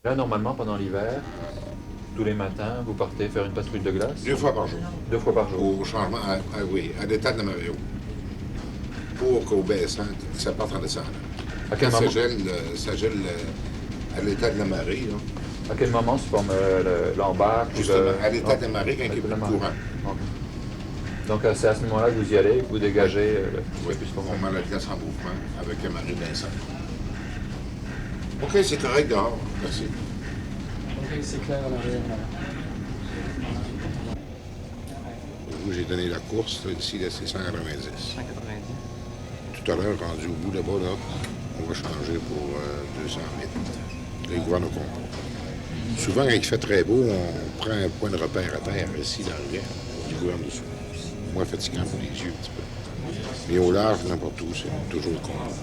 Là, normalement, pendant l'hiver, tous les matins, vous partez faire une patrouille de glace? 2 fois par jour. 2 fois par jour. Au changement, oui, à l'état de Mario. Pour qu'au baissant, ça parte en descendant. À Quand quel moment, ça gèle à l'état de la marée, là, à quel moment se forme l'embarque ou justement, le... à l'état non, de la marée, quand il n'y a de plus la de marée. courant. Ok. Donc, c'est à ce moment-là que vous y allez, que vous Oui, dégagez oui. le plus On profond. met la glace en mouvement avec la marée baissante. OK, c'est correct dehors. Merci. Ok, c'est clair en arrière. Vous, j'ai donné la course, là, ici, là, c'est 190. 190. Tout à l'heure, rendu au bout là-bas, là, on va changer pour 200 mètres. Les gouvernes au concours. Souvent, quand il fait très beau, on prend un point de repère à terre, ici, dans le rivière, du gouverne dessous. Moins fatigant pour les yeux, un petit peu. Mais au large, n'importe où, c'est toujours le concours.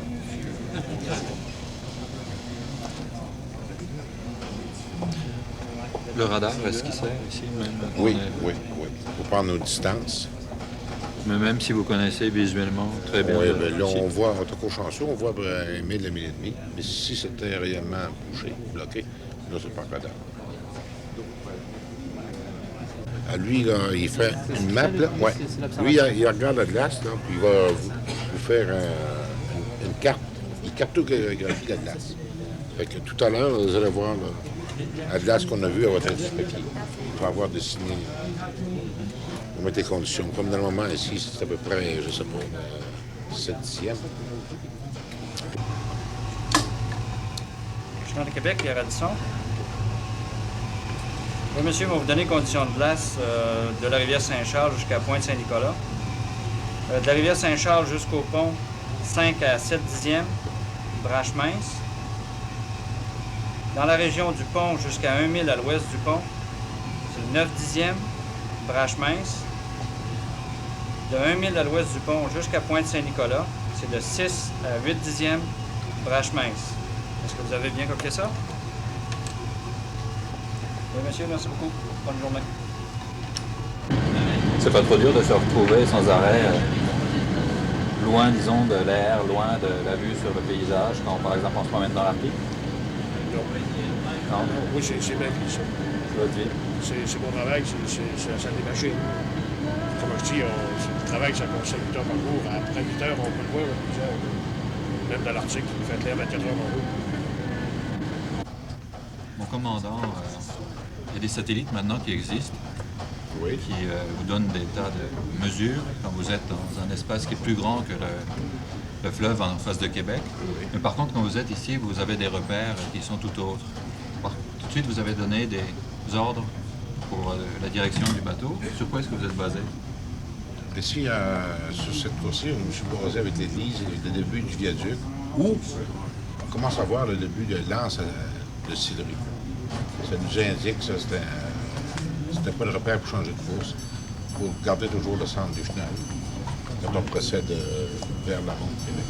Le radar, est-ce qu'il sert ici même? Oui, oui, oui. Pour prendre nos distances. Mais même si vous connaissez visuellement très bien Oui, bien là, ici. on voit, en tout cas chanceux, on voit à peu près 1 000, 1 000 et demi. Mais si c'était réellement bouché, bloqué, là, c'est pas radar. Lui, là, il fait une map, là. Ouais. Lui, il regarde la glace, là, puis il va vous faire une carte. Il cartographie la glace. Fait que tout à l'heure, vous allez voir, là, la glace qu'on a vue, elle va être inspectée. Il va avoir dessiné. On met les conditions. Comme dans le moment ici, c'est à peu près, je sais pas, 7/10e. Je suis dans le Québec, il y a Radisson. Oui, monsieur, on va vous donner conditions de glace de la rivière Saint-Charles jusqu'à Pointe-Saint-Nicolas. De la rivière Saint-Charles jusqu'au pont, 5 à 7/10e, brache mince. Dans la région du pont jusqu'à 1 mille à l'ouest du pont, c'est 9/10e, brache mince. De 1 mille à l'ouest du pont jusqu'à Pointe-Saint-Nicolas, c'est de 6 à 8/10e, brache mince. Est-ce que vous avez bien copié ça? Oui, monsieur, merci beaucoup. Bonne journée. C'est pas trop dur de se retrouver sans arrêt, loin, disons, de l'air, loin de la vue sur le paysage, quand par exemple on se promène dans l'Arctique? Non. Non? Oui, c'est ma vie, ça. C'est votre vie? C'est mon travail, c'est des machines. Comme je dis, le travail, ça concerne 8 heures par jour. Après 8 heures, on peut le voir à 12 heures. Même dans l'Arctique, il fait clair 24 heures par jour. Mon commandant, il y a des satellites maintenant qui existent, Oui. qui vous donnent des tas de mesures quand vous êtes dans un espace qui est plus grand que le fleuve en face de Québec. Oui. Mais par contre, quand vous êtes ici, vous avez des repères qui sont tout autres. Tout de suite, vous avez donné des ordres pour la direction du bateau. Sur quoi est-ce que vous êtes basé? Ici, sur cette course-ci, je me suis basé avec l'église et le début du viaduc, où on commence à voir le début de l'anse de Sillery. Ça nous indique que ça, c'était pas le repère pour changer de course, pour garder toujours le centre du chenal quand on procède vers la ronde de Québec.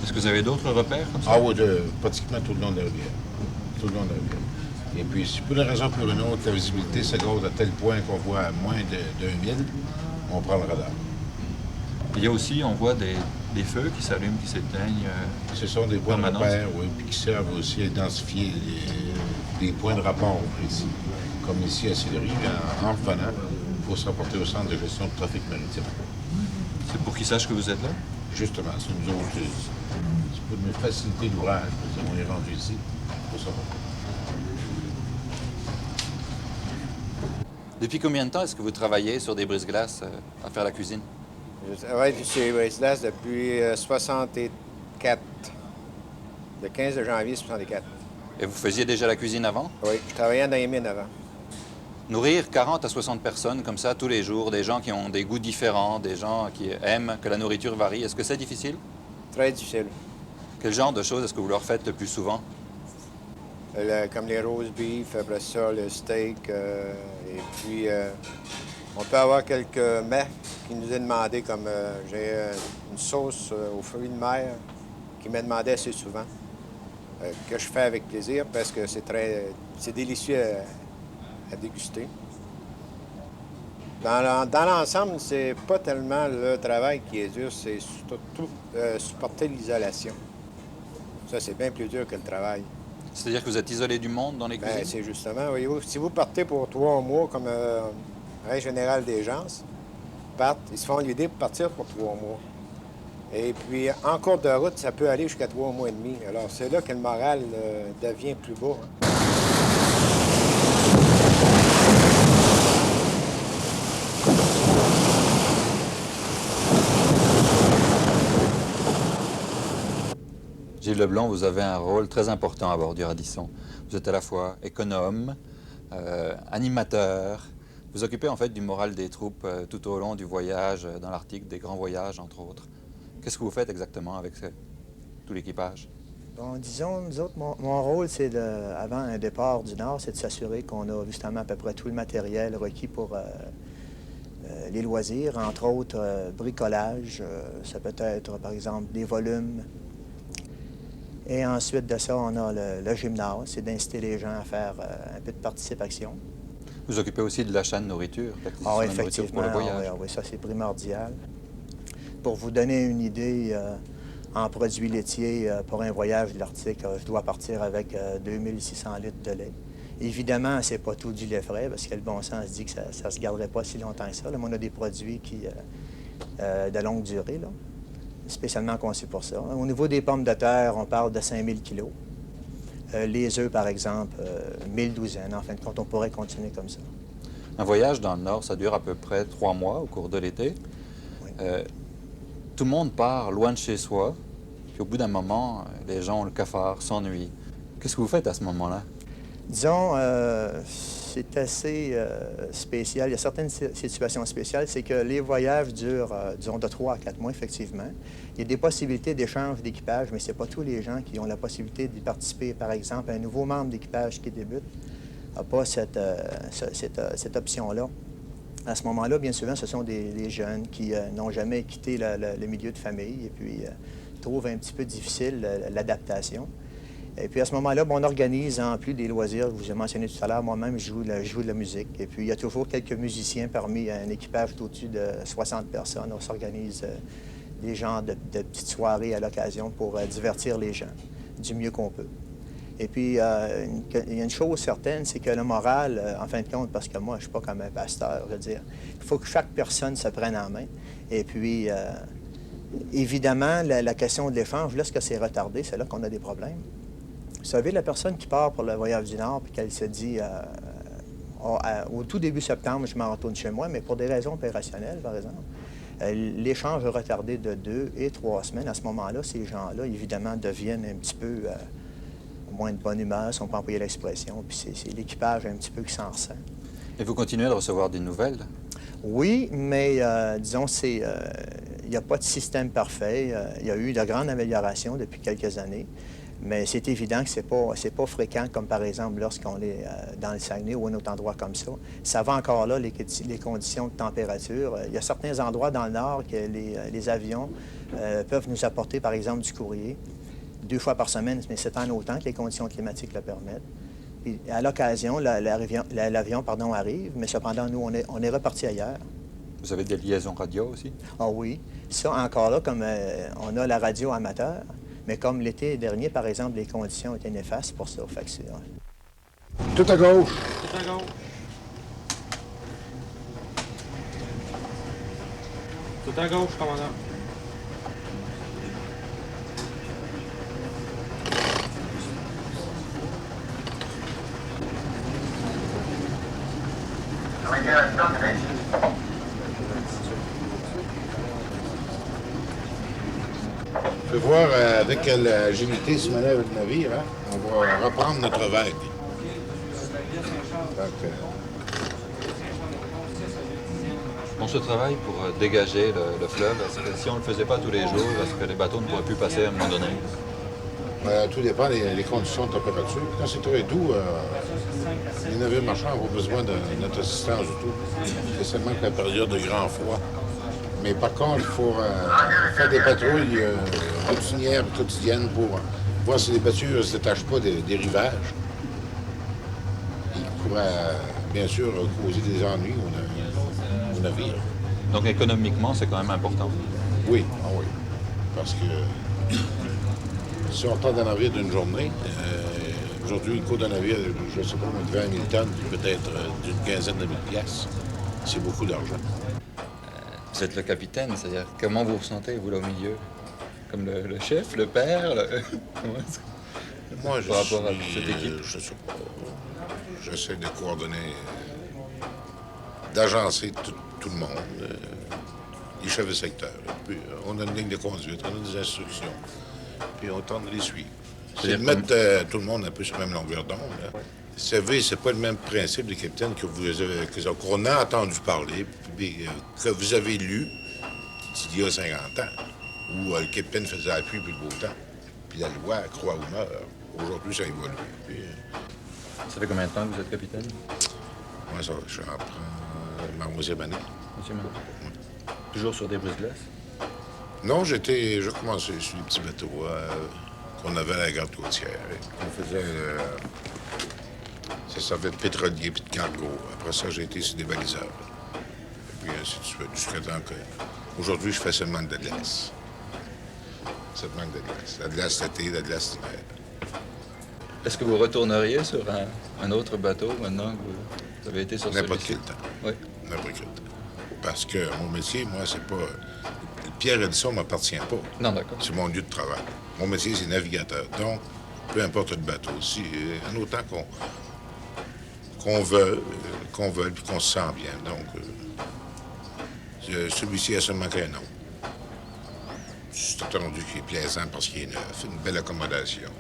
Est-ce que vous avez d'autres repères comme ça? Ah oui, pratiquement tout le long de la rivière. Tout le long de la rivière. Et puis, si pour une raison ou pour une autre, la visibilité s'agrandit à tel point qu'on voit à moins d'1 000, on prend le radar. Il y a aussi, on voit des feux qui s'allument, qui s'éteignent. Ce sont des points de Permanence. repère, oui, puis qui servent aussi à identifier des points de rapport précis. Comme ici à Sillery, en revenant, il faut se rapporter au centre de gestion du trafic maritime. C'est pour qu'ils sachent que vous êtes là? Justement, c'est nous autres, c'est pour nous faciliter l'ouvrage. On est rendu ici pour ça. Depuis combien de temps est-ce que vous travaillez sur des brise-glaces à faire la cuisine? Je travaille chez Brise-Glace depuis 64. Le 15 de janvier 64. Et vous faisiez déjà la cuisine avant? Oui, je travaillais dans les mines avant. Nourrir 40 à 60 personnes comme ça tous les jours, des gens qui ont des goûts différents, des gens qui aiment que la nourriture varie, est-ce que c'est difficile? Très difficile. Quel genre de choses est-ce que vous leur faites le plus souvent? Comme les roast beef, après ça, le steak. Et puis, on peut avoir quelques mets qui nous est demandé, comme j'ai une sauce aux fruits de mer qui m'est demandé assez souvent, que je fais avec plaisir parce que c'est délicieux à déguster. Dans l'ensemble, c'est pas tellement le travail qui est dur, c'est surtout supporter l'isolation. Ça, c'est bien plus dur que le travail. C'est-à-dire que vous êtes isolé du monde dans les Ben, cuisines? c'est justement, voyez-vous, si vous partez pour 3 mois, comme règle générale des gens, ils se font l'idée pour partir pour 3 mois. Et puis, en cours de route, ça peut aller jusqu'à 3 mois et demi. Alors, c'est là que le moral devient plus bas. Hein. Gilles Leblanc, vous avez un rôle très important à bord du Radisson. Vous êtes à la fois économe, animateur. Vous occupez en fait du moral des troupes tout au long du voyage dans l'Arctique, des grands voyages entre autres. Qu'est-ce que vous faites exactement avec tout l'équipage? Bon, disons, nous autres, mon rôle, c'est avant un départ du Nord, c'est de s'assurer qu'on a justement à peu près tout le matériel requis pour les loisirs, entre autres bricolage, ça peut être par exemple des volumes. Et ensuite de ça, on a le gymnase, c'est d'inciter les gens à faire un peu de participation. Vous occupez aussi de l'achat de nourriture, Ah, de effectivement, nourriture pour le voyage. oui, ça c'est primordial. Pour vous donner une idée, en produits laitiers, pour un voyage de l'Arctique, je dois partir avec 2600 litres de lait. Évidemment, c'est pas tout du lait frais, parce que le bon sens dit que ça ne se garderait pas si longtemps que ça. Là, mais on a des produits de longue durée, là, spécialement conçus pour ça. Au niveau des pommes de terre, on parle de 5000 kilos. Les œufs, par exemple, 1000 douzaines. En fin de compte, on pourrait continuer comme ça. Un voyage dans le Nord, ça dure à peu près 3 mois au cours de l'été. Oui. Tout le monde part loin de chez soi, puis au bout d'un moment, les gens ont le cafard, s'ennuient. Qu'est-ce que vous faites à ce moment-là? Disons, c'est assez spécial. Il y a certaines situations spéciales. C'est que les voyages durent, disons, de 3 à 4 mois, effectivement. Il y a des possibilités d'échange d'équipage, mais ce n'est pas tous les gens qui ont la possibilité d'y participer. Par exemple, un nouveau membre d'équipage qui débute n'a pas cette option-là. À ce moment-là, bien souvent, ce sont des jeunes qui n'ont jamais quitté le milieu de famille et puis trouvent un petit peu difficile l'adaptation. Et puis à ce moment-là, on organise en plus des loisirs que vous avez mentionné tout à l'heure. Moi-même, je joue de la musique. Et puis il y a toujours quelques musiciens parmi un équipage d'au-dessus de 60 personnes. On s'organise des genres de petites soirées à l'occasion pour divertir les gens du mieux qu'on peut. Et puis, il y a une chose certaine, c'est que le moral, en fin de compte, parce que moi, je ne suis pas comme un pasteur, je veux dire, il faut que chaque personne se prenne en main. Et puis, évidemment, la question de l'échange, lorsque c'est retardé, c'est là qu'on a des problèmes. Vous savez, la personne qui part pour le voyage du Nord, puis qu'elle se dit, au tout début septembre, je m'en retourne chez moi, mais pour des raisons opérationnelles, par exemple, l'échange est retardé de 2 et 3 semaines. À ce moment-là, ces gens-là, évidemment, deviennent un petit peu moins de bonne humeur, si on peut employer l'expression, puis c'est l'équipage un petit peu qui s'en ressent. Et vous continuez de recevoir des nouvelles? Oui, mais disons, il n'y a pas de système parfait. Il y a eu de grandes améliorations depuis quelques années, mais c'est évident que c'est pas fréquent, comme par exemple lorsqu'on est dans le Saguenay ou un autre endroit comme ça. Ça va encore là, les conditions de température. Il y a certains endroits dans le Nord que les avions peuvent nous apporter, par exemple, du courrier 2 fois par semaine, mais c'est en autant que les conditions climatiques le permettent. Puis, à l'occasion, l'avion arrive, mais cependant, nous, on est reparti ailleurs. Vous avez des liaisons radio aussi? Ah oui. Ça, encore là, comme on a la radio amateur, mais comme l'été dernier, par exemple, les conditions étaient néfastes pour ça. Fait que c'est... Tout à gauche. Tout à gauche. Tout à gauche, commandant. On peut voir avec quelle agilité se manœuvre le navire. Hein? On va reprendre notre vague. Donc, On se travaille pour dégager le fleuve. Est-ce que si on ne le faisait pas tous les jours, est-ce que les bateaux ne pourraient plus passer à un moment donné? tout dépend des conditions de température. Quand c'est très doux, les navires marchands n'ont pas besoin de notre assistance du tout. C'est seulement que la période de grand froid. Mais par contre, il faut faire des patrouilles routinières quotidiennes pour voir si les bateaux ne se détachent pas des rivages. Ils pourraient, bien sûr, causer des ennuis aux navires. Donc économiquement, c'est quand même important. Oui, ah oui. Parce que si on part d'un navire d'une journée, Aujourd'hui, le coût d'un navire, je ne sais pas, de 20 000 tonnes, peut-être d'une quinzaine de mille piastres. C'est beaucoup d'argent. Vous êtes le capitaine, c'est-à-dire comment vous ressentez, vous, là, au milieu? Comme le chef, le père? Comment est-ce que- Moi, je Par rapport à suis, cette équipe? je sais pas. J'essaie de coordonner, d'agencer tout le monde, les chefs de secteur. Puis, on a une ligne de conduite, on a des instructions, puis on tente de les suivre. C'est de mettre tout le monde un peu sur la même longueur d'onde. Là. Vous savez, c'est pas le même principe de capitaine qu'on a entendu parler, puis, que vous avez lu il y a 50 ans, où le capitaine faisait la pluie puis le beau temps, puis la loi croit ou meurt. Aujourd'hui, ça évolue. Puis, Ça fait combien de temps que vous êtes capitaine? moi, ça, je prends ma 11e année. Monsieur Marc? Toujours sur des brises-glaces? Non, j'ai commencé sur les petits bateaux qu'on avait à la garde côtière. On faisait... ça servait de pétrolier puis de cargo. Après ça, j'ai été sur des baliseurs. Et puis ainsi de suite, jusqu'à temps que... Aujourd'hui, je fais seulement de la glace. Seulement de la glace. La glace l'été, la glace l'hiver. Est-ce que vous retourneriez sur un autre bateau maintenant que vous avez été sur N'importe celui-ci? quel temps. Oui. N'importe quel temps. Parce que mon métier, moi, c'est pas... Pierre Edison ne m'appartient pas. Non, d'accord. C'est mon lieu de travail. Mon métier, c'est navigateur. Donc, peu importe le bateau, si, en autant qu'on veut, puis qu'on se sent bien. Donc, celui-ci a seulement qu'un nom. C'est entendu qu'il est plaisant parce qu'il est neuf, une belle accommodation.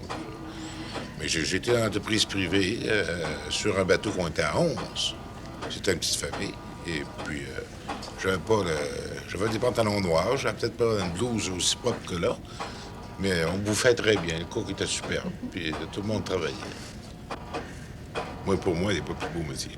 Mais j'étais dans l'entreprise privée sur un bateau qu'on était à 11. C'était une petite famille. Et puis, j'avais des pantalons noirs, j'avais peut-être pas une blouse aussi propre que là, mais on bouffait très bien, le cook était superbe, puis tout le monde travaillait. Moi, pour moi, il n'est pas le plus beau métier.